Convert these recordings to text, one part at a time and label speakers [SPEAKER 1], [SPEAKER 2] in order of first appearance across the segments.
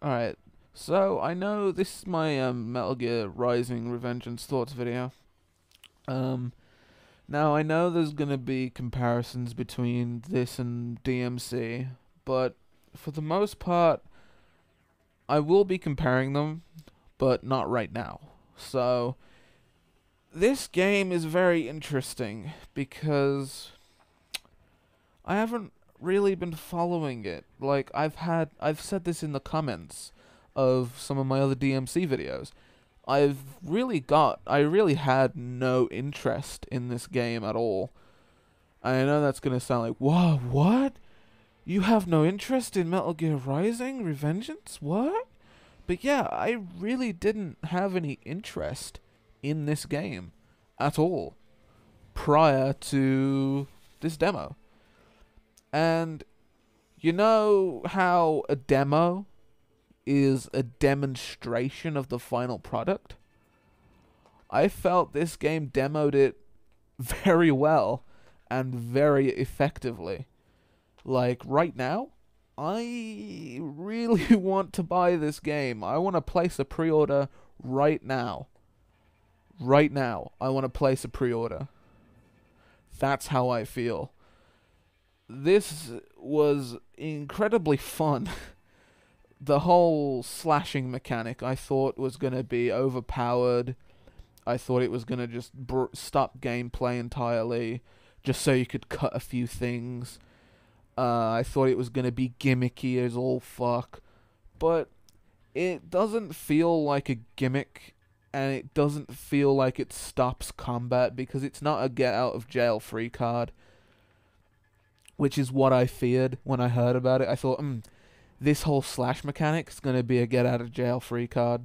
[SPEAKER 1] Alright, so I know this is my Metal Gear Rising Revengeance Thoughts video. Um, Now I know there's gonna be comparisons between this and DMC, but for the most part, I will be comparing them, but not right now. So, this game is very interesting because I haven't really been following it. Like I've said this in the comments of some of my other DMC videos. I really had no interest in this game at all. I know that's gonna sound like, whoa, what? You have no interest in Metal Gear Rising Revengeance? What? But yeah, I really didn't have any interest in this game at all prior to this demo. And you know how a demo is a demonstration of the final product? I felt this game demoed it very well and very effectively. Like, right now, I really want to buy this game. I want to place a pre-order right now. Right now, I want to place a pre-order. That's how I feel. This was incredibly fun. The whole slashing mechanic I thought was going to be overpowered. I thought it was going to just stop gameplay entirely, just so you could cut a few things. I thought it was going to be gimmicky as all fuck, but it doesn't feel like a gimmick, and it doesn't feel like it stops combat, because it's not a get out of jail free card, which is what I feared when I heard about it. I thought, this whole slash mechanic is going to be a get out of jail free card.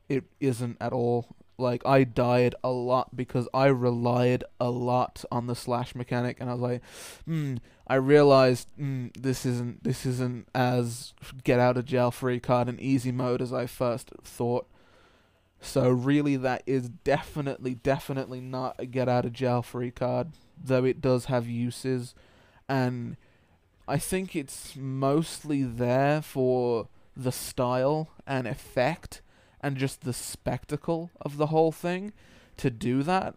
[SPEAKER 1] It isn't at all. Like, I died a lot because I relied a lot on the slash mechanic, and I was like, I realized this isn't as get out of jail free card and easy mode as I first thought. So really, that is definitely not a get out of jail free card, though it does have uses, and I think it's mostly there for the style and effect and just the spectacle of the whole thing to do that.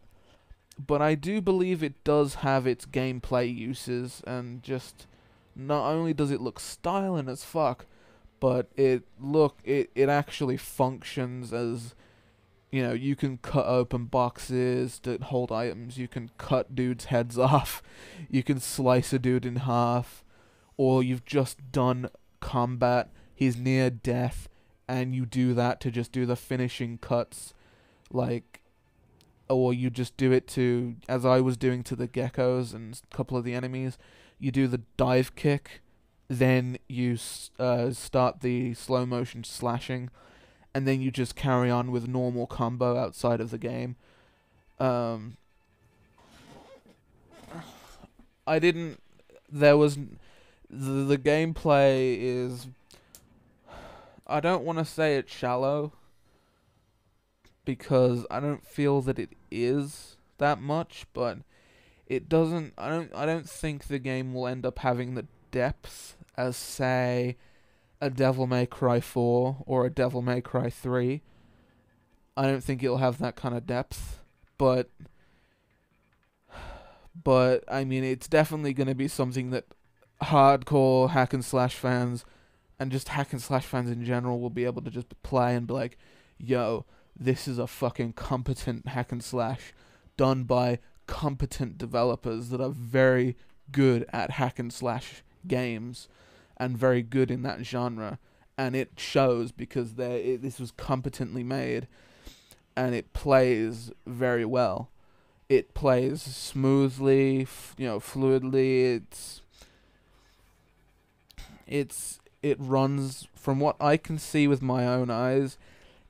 [SPEAKER 1] But I do believe it does have its gameplay uses, and just not only does it look styling as fuck, but it actually functions as, you know, you can cut open boxes that hold items, you can cut dudes' heads off, you can slice a dude in half, or you've just done combat, he's near death, and you do that to just do the finishing cuts, like, or you just do it to, as I was doing to the geckos and a couple of the enemies, you do the dive kick, then you start the slow motion slashing, and then you just carry on with normal combo outside of the game. I didn't, there was, the gameplay is, I don't want to say it's shallow, because I don't feel that it is that much, but it doesn't, I don't think the game will end up having the depth as, say, a Devil May Cry 4 or a Devil May Cry 3. I don't think it'll have that kind of depth, but I mean, it's definitely going to be something that hardcore hack and slash fans, and just hack and slash fans in general, will be able to just play and be like, yo, this is a fucking competent hack and slash done by competent developers that are very good at hack and slash games and very good in that genre, and it shows because this was competently made, and it plays very well. It plays smoothly, fluidly. It runs, from what I can see with my own eyes,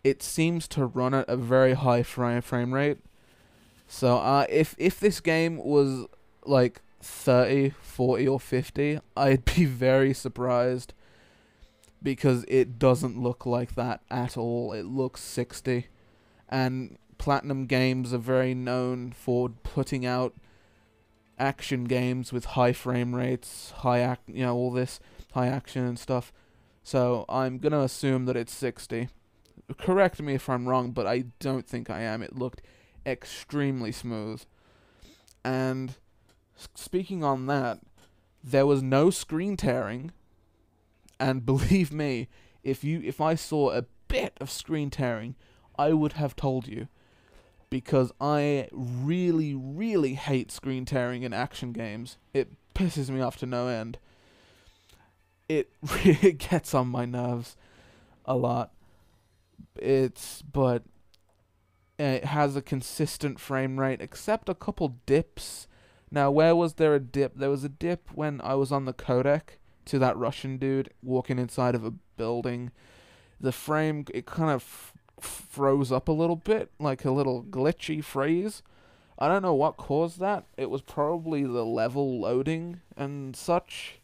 [SPEAKER 1] it seems to run at a very high frame rate. So if this game was like 30, 40, or 50, I'd be very surprised, because it doesn't look like that at all. It looks 60, and Platinum Games are very known for putting out action games with high frame rates, all this high action and stuff. So I'm going to assume that it's 60. Correct me if I'm wrong, but I don't think I am. It looked extremely smooth. And speaking on that, there was no screen tearing. And believe me, if I saw a bit of screen tearing, I would have told you. Because I really, really hate screen tearing in action games. It pisses me off to no end. It really gets on my nerves a lot. But it has a consistent frame rate, except a couple dips. Now, where was there a dip? There was a dip when I was on the codec to that Russian dude walking inside of a building. The frame, it kind of froze up a little bit, like a little glitchy freeze. I don't know what caused that. It was probably the level loading and such,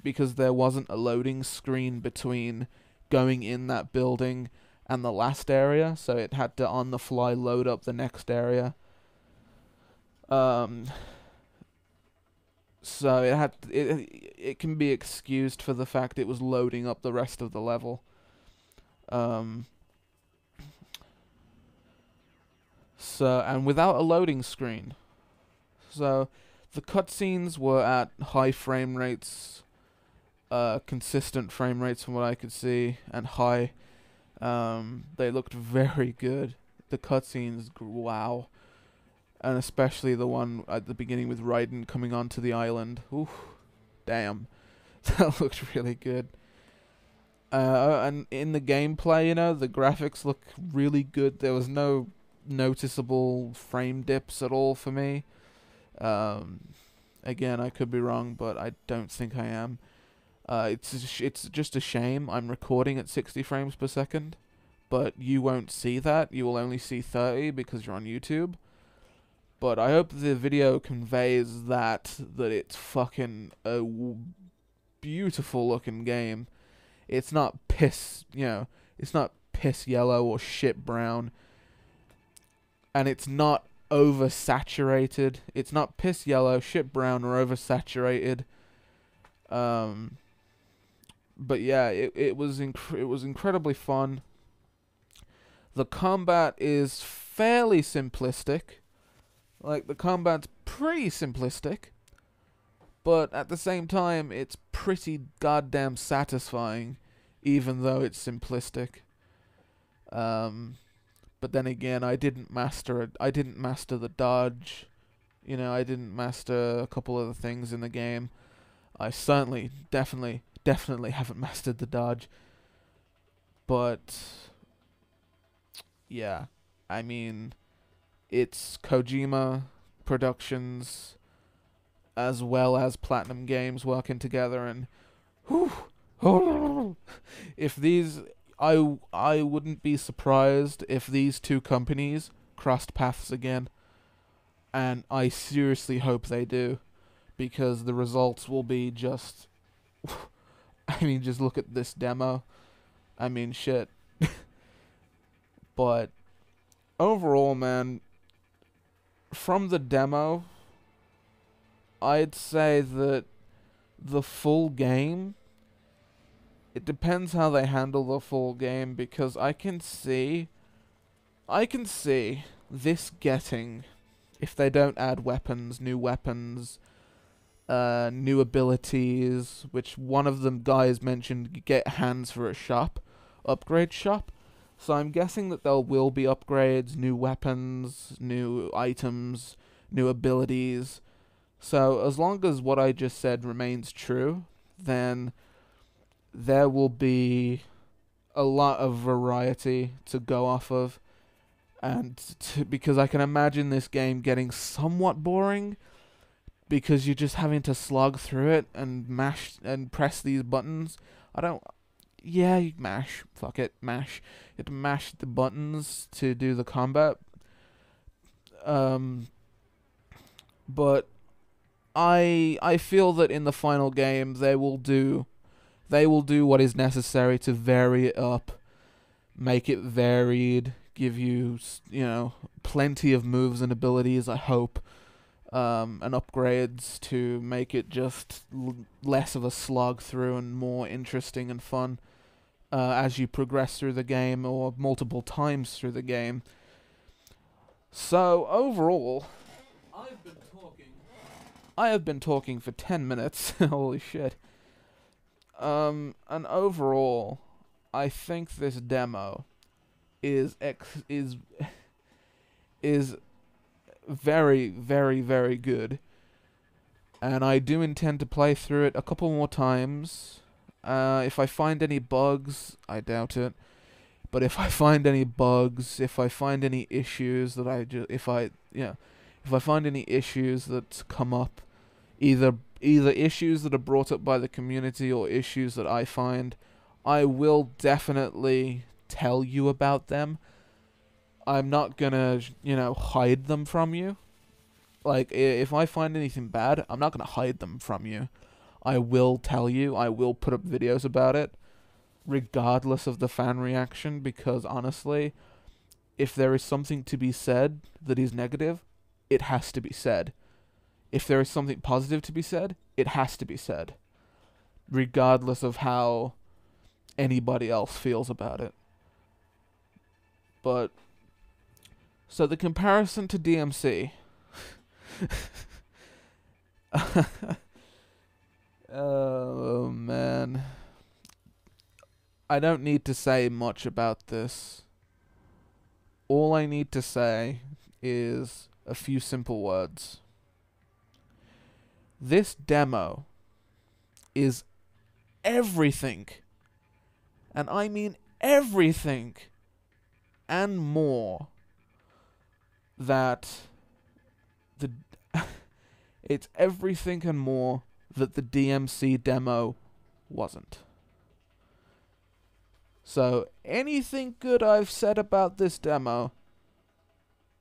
[SPEAKER 1] because there wasn't a loading screen between going in that building and the last area, so it had to on the fly load up the next area. So it can be excused for the fact it was loading up the rest of the level. So, and without a loading screen. So the cutscenes were at high frame rates, consistent frame rates from what I could see, and high. They looked very good. The cutscenes, wow. And especially the one at the beginning with Raiden coming onto the island. Oof, damn. That looked really good. And in the gameplay, the graphics look really good. There was no noticeable frame dips at all for me. Again, I could be wrong, but I don't think I am. It's just a shame I'm recording at 60 frames per second, but you won't see that. You will only see 30 because you're on YouTube. But I hope the video conveys that it's fucking a beautiful looking game. It's not piss, it's not piss yellow or shit brown. And it's not oversaturated. It's not piss yellow, shit brown, or oversaturated. But yeah, it was incredibly fun. The combat is fairly simplistic. Like, the combat's pretty simplistic, but at the same time, it's pretty goddamn satisfying, even though it's simplistic. But then again, I didn't master it. I didn't master the dodge. I didn't master a couple of the things in the game. I certainly, definitely haven't mastered the dodge. But yeah, I mean, it's Kojima Productions as well as Platinum Games working together, and if these, I wouldn't be surprised if these two companies crossed paths again, and I seriously hope they do, because the results will be just I mean, just look at this demo. I mean, shit. But overall, man, from the demo, I'd say that the full game, it depends how they handle the full game, because I can see this getting, if they don't add new weapons, new abilities, which one of them guys mentioned, get hands for a shop, upgrade shop. So I'm guessing that there will be upgrades, new weapons, new items, new abilities. So as long as what I just said remains true, then there will be a lot of variety to go off of. And because I can imagine this game getting somewhat boring, because you're just having to slog through it and mash and press these buttons. You mash. Fuck it, mash. You have to mash the buttons to do the combat. But I feel that in the final game they will do what is necessary to vary it up, make it varied, give you plenty of moves and abilities, I hope. And upgrades to make it just less of a slog through and more interesting and fun. as you progress through the game or multiple times through the game. So overall, I have been talking for 10 minutes. Holy shit. And overall, I think this demo is very, very, very good. And I do intend to play through it a couple more times. If I find any bugs, I doubt it. But if I find any bugs, if I find any issues that if I find any issues that come up, either issues that are brought up by the community or issues that I find, I will definitely tell you about them. I'm not gonna, hide them from you. Like, if I find anything bad, I'm not gonna hide them from you. I will tell you. I will put up videos about it, regardless of the fan reaction, because honestly, if there is something to be said that is negative, it has to be said. If there is something positive to be said, it has to be said, regardless of how anybody else feels about it. But, so the comparison to DMC. Oh, man. I don't need to say much about this. All I need to say is a few simple words. This demo is everything, and I mean everything, and more, that it's everything and more that the DMC demo wasn't. So, anything good I've said about this demo,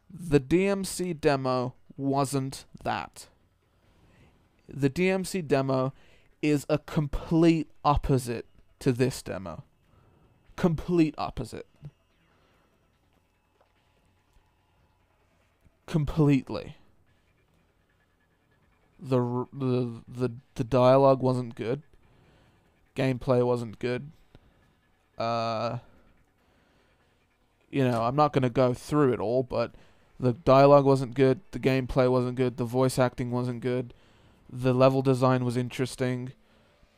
[SPEAKER 1] the DMC demo wasn't that. The DMC demo is a complete opposite to this demo. Complete opposite. Completely. The dialogue wasn't good. Gameplay wasn't good. I'm not going to go through it all, but the dialogue wasn't good, the gameplay wasn't good, the voice acting wasn't good, the level design was interesting.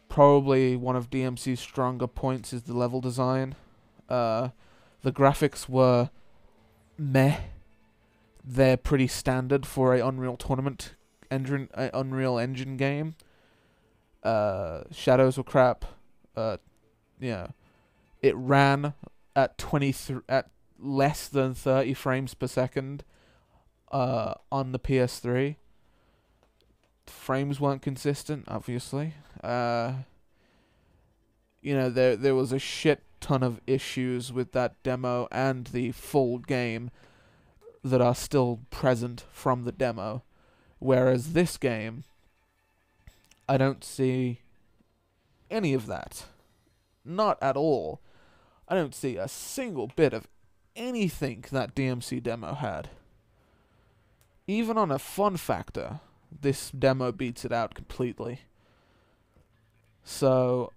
[SPEAKER 1] Probably one of DMC's stronger points is the level design. The graphics were meh. They're pretty standard for a Unreal Unreal Engine game. Shadows were crap. It ran at at less than 30 frames per second on the PS3. Frames weren't consistent, obviously. There was a shit ton of issues with that demo and the full game that are still present from the demo. Whereas this game, I don't see any of that. Not at all. I don't see a single bit of anything that DMC demo had. Even on a fun factor, this demo beats it out completely. So,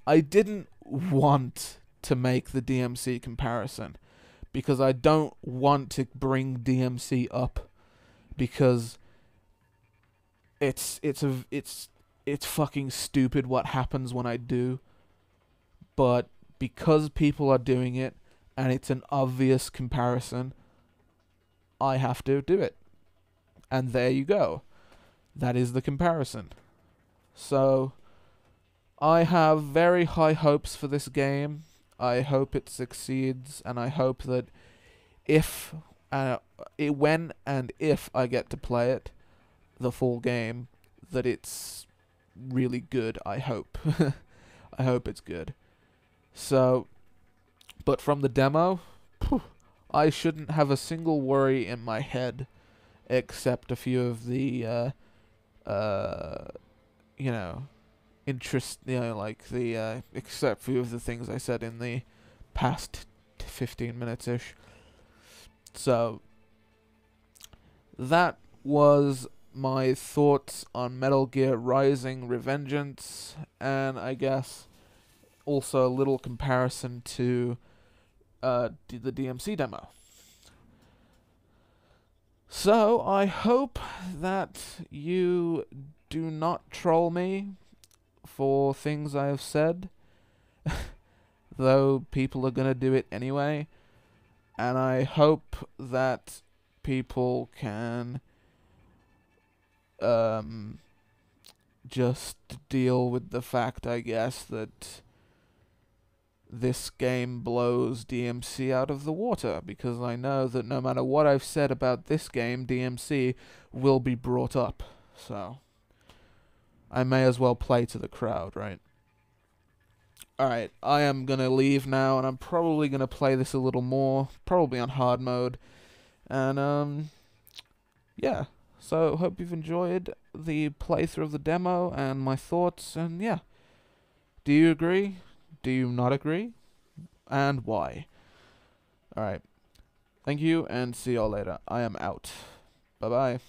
[SPEAKER 1] I didn't want to make the DMC comparison, because I don't want to bring DMC up, because it's fucking stupid what happens when I do. But because people are doing it, and it's an obvious comparison, I have to do it. And there you go. That is the comparison. So, I have very high hopes for this game. I hope it succeeds, and I hope that when and if I get to play it, the full game, that it's really good, I hope. I hope it's good. So, but from the demo, I shouldn't have a single worry in my head, except a few of the, except a few of the things I said in the past 15 minutes-ish. So, that was my thoughts on Metal Gear Rising: Revengeance, and I guess also a little comparison to the DMC demo. So, I hope that you do not troll me for things I have said, though people are going to do it anyway. And I hope that people can just deal with the fact, I guess, that this game blows DMC out of the water, because I know that no matter what I've said about this game, DMC will be brought up. So I may as well play to the crowd, right? Alright, I am gonna leave now, and I'm probably gonna play this a little more, probably on hard mode. And, yeah. So, hope you've enjoyed the playthrough of the demo and my thoughts, and yeah. Do you agree? Do you not agree? And why? Alright. Thank you, and see y'all later. I am out. Bye-bye.